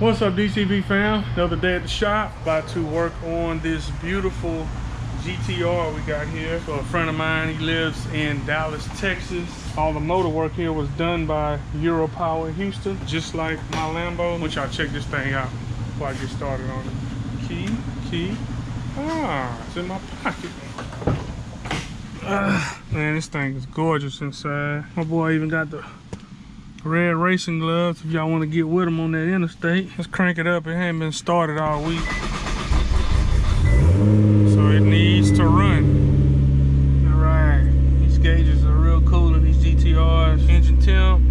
What's up, DCV fam? Another day at the shop. About to work on this beautiful GTR we got here. So a friend of mine, he lives in Dallas, Texas. All the motor work here was done by Power in Houston, just like my Lambo. I want y'all check this thing out before I get started on it. Key. Ah, it's in my pocket. Man, this thing is gorgeous inside. My boy even got the red racing gloves if y'all want to get with them on that interstate. Let's crank it up. It hadn't been started all week, so it needs to run. All right, these gauges are real cool in these GTRs. Engine temp,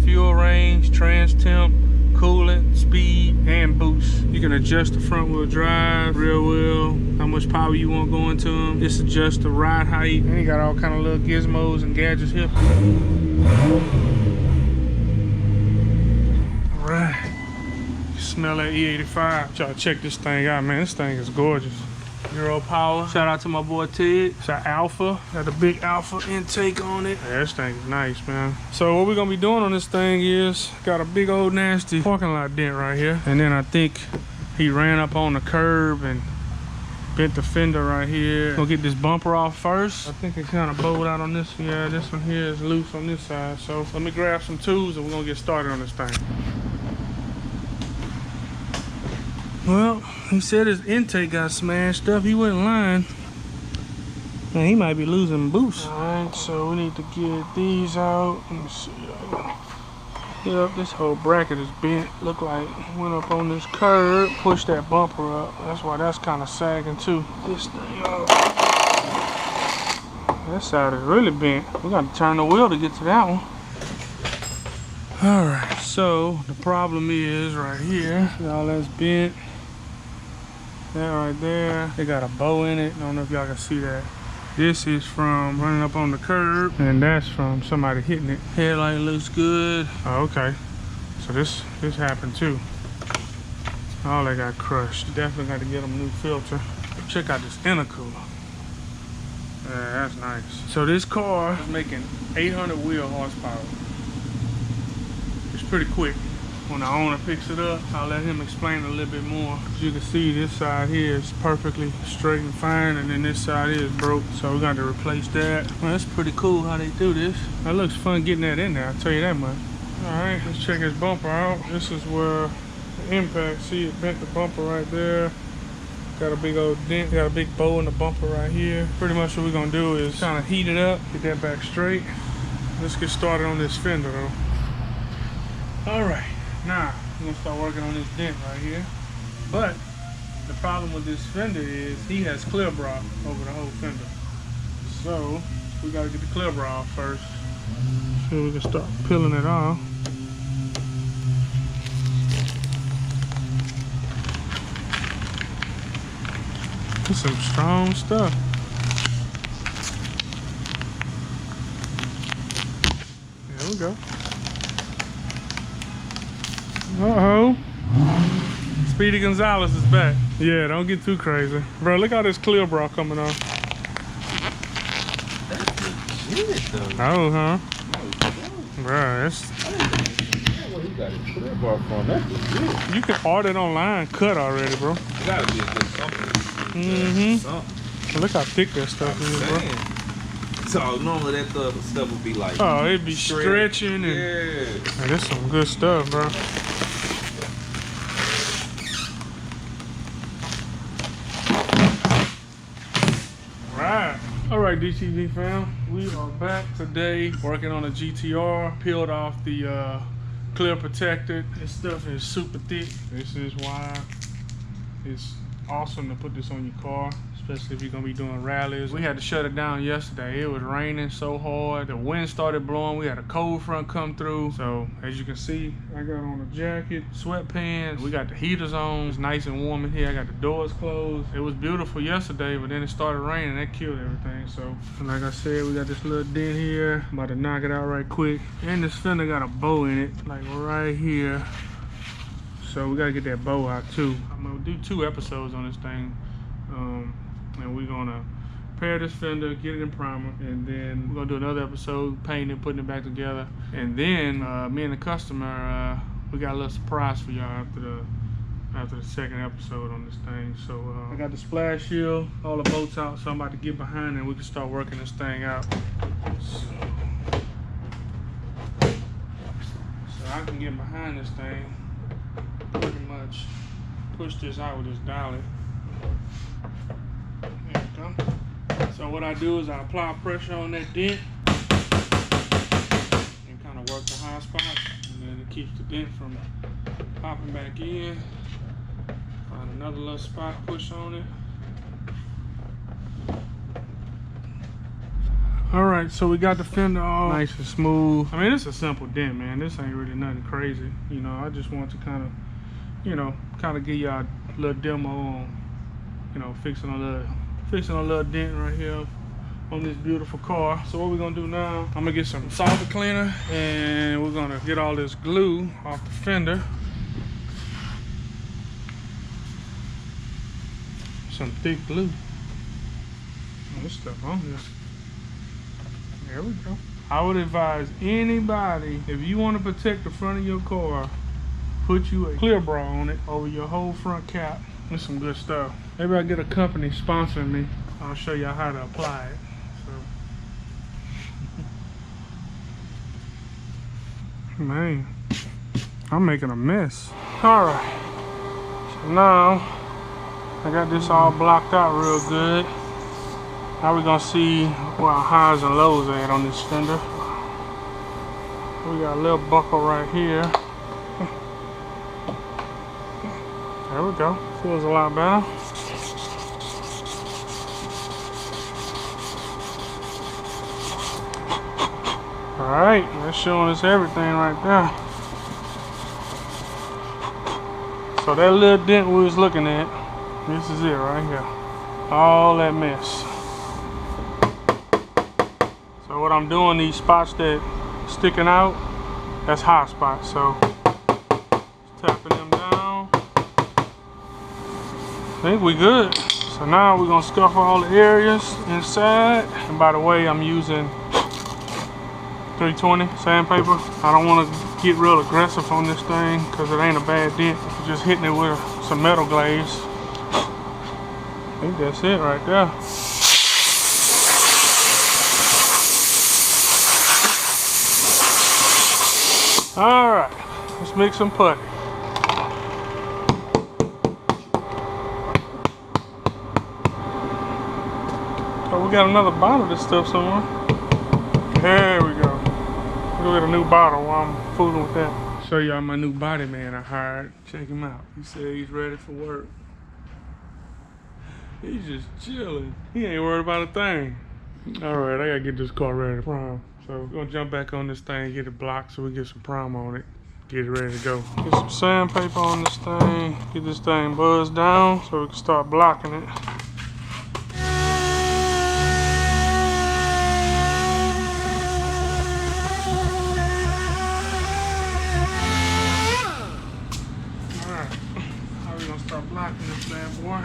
fuel range, trans temp, coolant, speed, and boost. You can adjust the front wheel drive, rear wheel, how much power you want going to them. This adjusts the ride height. And you got all kind of little gizmos and gadgets here. Right. You smell that E85. Y'all check this thing out, man. This thing is gorgeous. Power. Shout out to my boy Ted. It's an Alpha. Got the big Alpha intake on it. Yeah, this thing is nice, man. So what we're gonna be doing on this thing is got a big old nasty parking lot dent right here. And then I think he ran up on the curb and bent the fender right here. Gonna get this bumper off first. I think it kind of bowed out on this. Yeah, this one here is loose on this side. So let me grab some tools and we're gonna get started on this thing. Well, he said his intake got smashed up. He wasn't lying. Man, he might be losing boost. All right, so we need to get these out. Let me see. Yep, this whole bracket is bent. Look like it went up on this curb, pushed that bumper up. That's why that's kind of sagging too. This thing up. That side is really bent. We got to turn the wheel to get to that one. All right, so the problem is right here. See all that's bent. That right there, they got a bow in it. I don't know if y'all can see that. This is from running up on the curb, and that's from somebody hitting it. Headlight looks good. Oh, okay. So this happened too. All they got crushed. Definitely got to get them a new filter. Check out this intercooler. Yeah, that's nice. So this car is making 800 wheel horsepower. It's pretty quick. When the owner picks it up, I'll let him explain a little bit more. As you can see, this side here is perfectly straight and fine, and then this side is broke, so we got to replace that. Well, that's pretty cool how they do this. That looks fun getting that in there, I'll tell you that much. All right, let's check his bumper out. This is where the impact, see it bent the bumper right there. Got a big old dent, got a big bow in the bumper right here. Pretty much what we're gonna do is kind of heat it up, get that back straight. Let's get started on this fender though. All right. Now, we're gonna start working on this dent right here. But the problem with this fender is he has clear bra over the whole fender. So we gotta get the clear bra off first. So we can start peeling it off. This is some strong stuff. There we go. Uh-oh. Speedy Gonzalez is back. Yeah, don't get too crazy. Bro, look how this clear bra coming off. That's legit though. Oh, huh? Bro, it's... Where he got a clear bra from? That's legit. You can order it online, cut already, bro. It gotta be a good something. Mm-hmm. Something. Look how thick that stuff is, bro. So normally that stuff would be like... Oh, it'd be stretching and... Yeah. Man, that's some good stuff, bro. Alright, DTV fam, we are back today working on a GTR. Peeled off the clear protector. This stuff is super thick. This is why it's awesome to put this on your car, especially if you're gonna be doing rallies. We had to shut it down yesterday. It was raining so hard. The wind started blowing. We had a cold front come through. So as you can see, I got on a jacket, sweatpants. We got the heaters on. It's nice and warm in here. I got the doors closed. It was beautiful yesterday, but then it started raining. That killed everything. So like I said, we got this little dent here. I'm about to knock it out right quick. And this fender got a bow in it, like right here. So we gotta get that bow out too. I'm gonna do 2 episodes on this thing. And we're gonna repair this fender, get it in primer, and then we're gonna do another episode, painting it, putting it back together. And then me and the customer, we got a little surprise for y'all after the second episode on this thing. So I got the splash shield, all the bolts out, so I'm about to get behind and we can start working this thing out. So I can get behind this thing, pretty much push this out with this dolly. There we go. So what I do is I apply pressure on that dent and kind of work the high spots, and then it keeps the dent from popping back in. Find another little spot, push on it. Alright, so we got the fender all nice and smooth. I mean, it's a simple dent, man. This ain't really nothing crazy. You know, I just want to kind of, you know, give y'all a little demo on, you know, fixing a little dent right here on this beautiful car. So what we're gonna do now, I'm gonna get some solvent cleaner and we're gonna get all this glue off the fender. Some thick glue. Oh, this stuff on here. There we go. I would advise anybody, if you want to protect the front of your car, put you a clear bra on it over your whole front cap. That's some good stuff. Maybe I'll get a company sponsoring me. I'll show y'all how to apply it. So. Man, I'm making a mess. All right, so now I got this all blocked out real good. Now we're gonna see where our highs and lows at on this fender. We got a little buckle right here. There we go. Feels a lot better. Alright, that's showing us everything right there. So that little dent we was looking at, this is it right here. All that mess. So what I'm doing, these spots that sticking out, that's high spots. So just tapping them down. I think we good. So now we're gonna scuff all the areas inside. And by the way, I'm using 320 sandpaper. I don't want to get real aggressive on this thing because it ain't a bad dent. I'm just hitting it with some metal glaze. I think that's it right there. All right, let's make some putty. Oh, we got another bottle of this stuff somewhere. There we go. Go get a new bottle while I'm fooling with that. Show y'all my new body man I hired. Check him out. He said he's ready for work. He's just chilling. He ain't worried about a thing. All right, I gotta get this car ready to prime. So we're gonna jump back on this thing, get it blocked so we get some prime on it. Get it ready to go. Get some sandpaper on this thing. Get this thing buzzed down so we can start blocking it. Alright, how are we gonna start blocking this bad boy?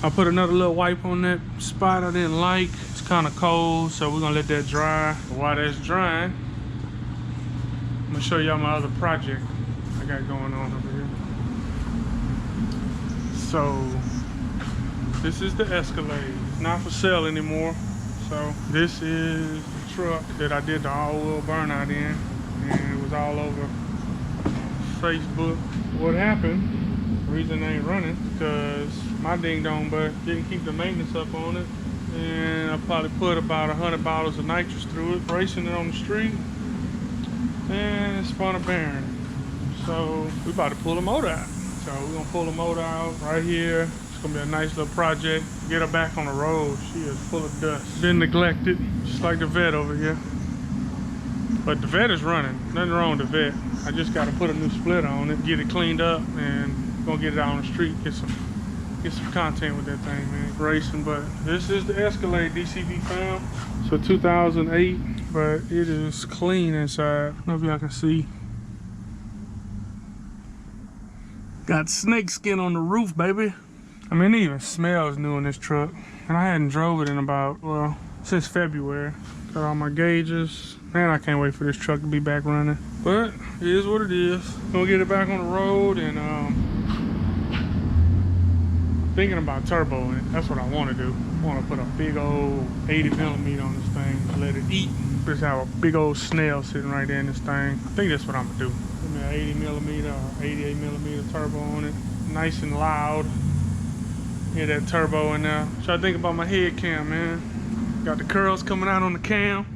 I put another little wipe on that spot I didn't like. It's kind of cold, so we're gonna let that dry. While that's drying, I'm gonna show y'all my other project I got going on over here. So this is the Escalade. It's not for sale anymore. So this is the truck that I did the all-wheel burnout in, and it was all over Facebook. What happened? The reason they ain't running because my ding dong butt didn't keep the maintenance up on it, and I probably put about 100 bottles of nitrous through it, racing it on the street, and it spun a bearing. So we about to pull the motor out. So we're gonna pull the motor out right here. It's gonna be a nice little project. Get her back on the road. She is full of dust. Been neglected, just like the vet over here. But the vet is running. Nothing wrong with the vet. I just gotta put a new splitter on it, get it cleaned up, and gonna get it out on the street, get some get some content with that thing, man. Racing, but this is the Escalade DCB fam. So 2008, but it is clean inside. I don't know if y'all can see. Got snake skin on the roof, baby. I mean, it even smells new in this truck. And I hadn't drove it in about, well, since February. Got all my gauges. Man, I can't wait for this truck to be back running. But it is what it is. Gonna get it back on the road and thinking about turboing it. That's what I want to do. I want to put a big old 80 millimeter on this thing and let it eat. Just have a big old snail sitting right there in this thing. I think that's what I'm gonna do. Put me an 80 millimeter or 88 millimeter turbo on it. Nice and loud. Hear that turbo in there. What I think about my head cam, man? Got the curls coming out on the cam.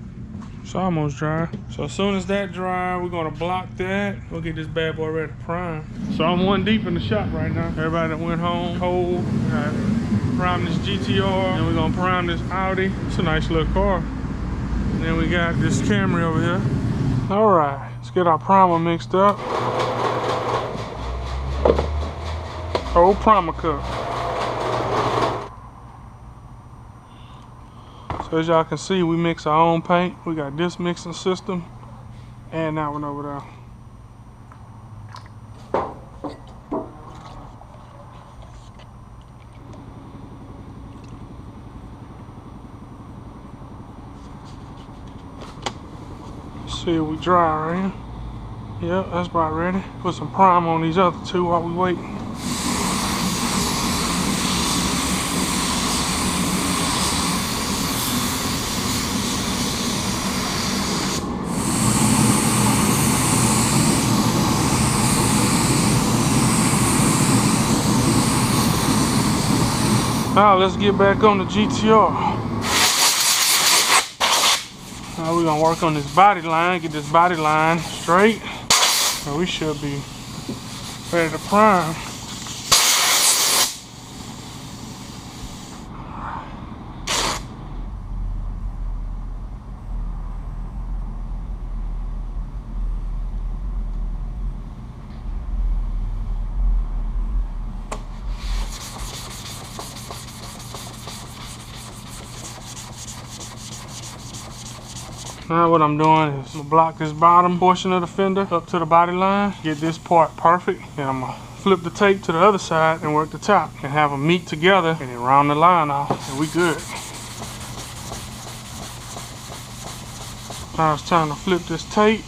It's almost dry. So as soon as that dry, we're gonna block that. We'll get this bad boy ready to prime. So I'm one deep in the shop right now. Everybody that went home cold. Prime this GTR, and we're gonna prime this Audi. It's a nice little car. And then we got this Camry over here. All right, let's get our primer mixed up. Old primer cup. So as y'all can see, we mix our own paint. We got this mixing system and that one over there. Let's see if we dry right here. Yep, that's about ready. Put some prime on these other two while we wait. Now let's get back on the GTR. Now we're gonna work on this body line, get this body line straight. So we should be ready to prime. Now what I'm doing is I'm gonna block this bottom portion of the fender up to the body line, get this part perfect, and I'm gonna flip the tape to the other side and work the top and have them meet together and then round the line off, and we good. Now it's time to flip this tape.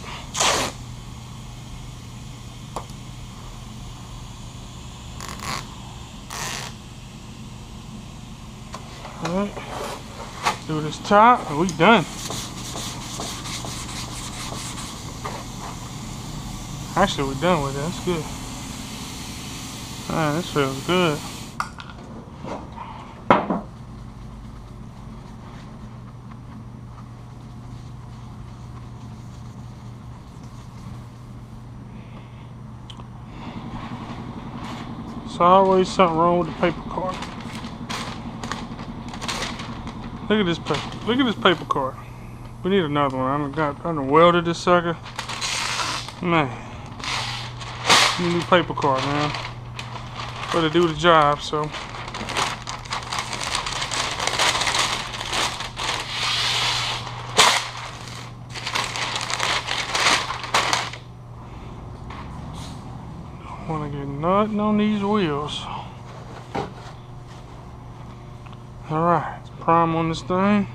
Alright, do this top and we done. Actually, we're done with it. That's good. Alright, this feels good. There's always something wrong with the paper card. Look at this paper. Look at this paper card. We need another one. I done welded this sucker. Man. New paper card, man. Better do the job, so. Don't want to get nothing on these wheels. Alright, let's prime on this thing.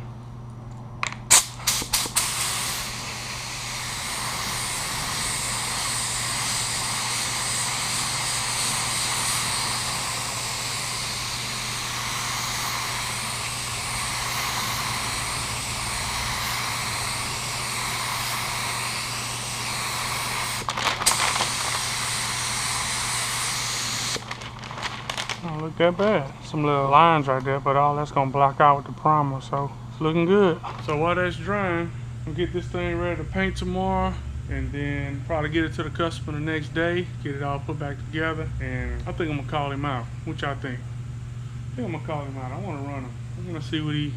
Don't look that bad. Some little lines right there, but all that's gonna block out with the primer, so it's looking good. So while that's drying, we'll get this thing ready to paint tomorrow, and then probably get it to the customer the next day, get it all put back together, and I think I'm gonna call him out. What y'all think? I think I'm gonna call him out. I wanna run him. I'm gonna see what he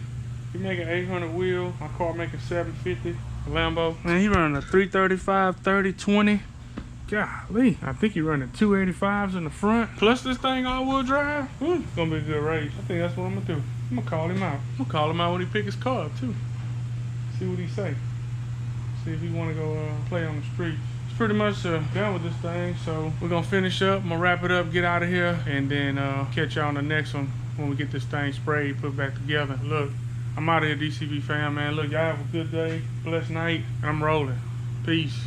making 800 wheel. My car making 750. A Lambo. Man, he running a 335 30 20 Golly. I think he running 285s in the front. Plus this thing all-wheel drive. It's gonna be a good race. I think that's what I'm gonna do. I'm gonna call him out. I'm gonna call him out when he pick his car up too. See what he say. See if he wanna go play on the street. It's pretty much done with this thing. So we're gonna finish up. I'm gonna wrap it up, get out of here, and then catch y'all on the next one when we get this thing sprayed, put back together. Look, I'm out of here, DCB fam, man. Look, y'all have a good day, blessed night, and I'm rolling. Peace.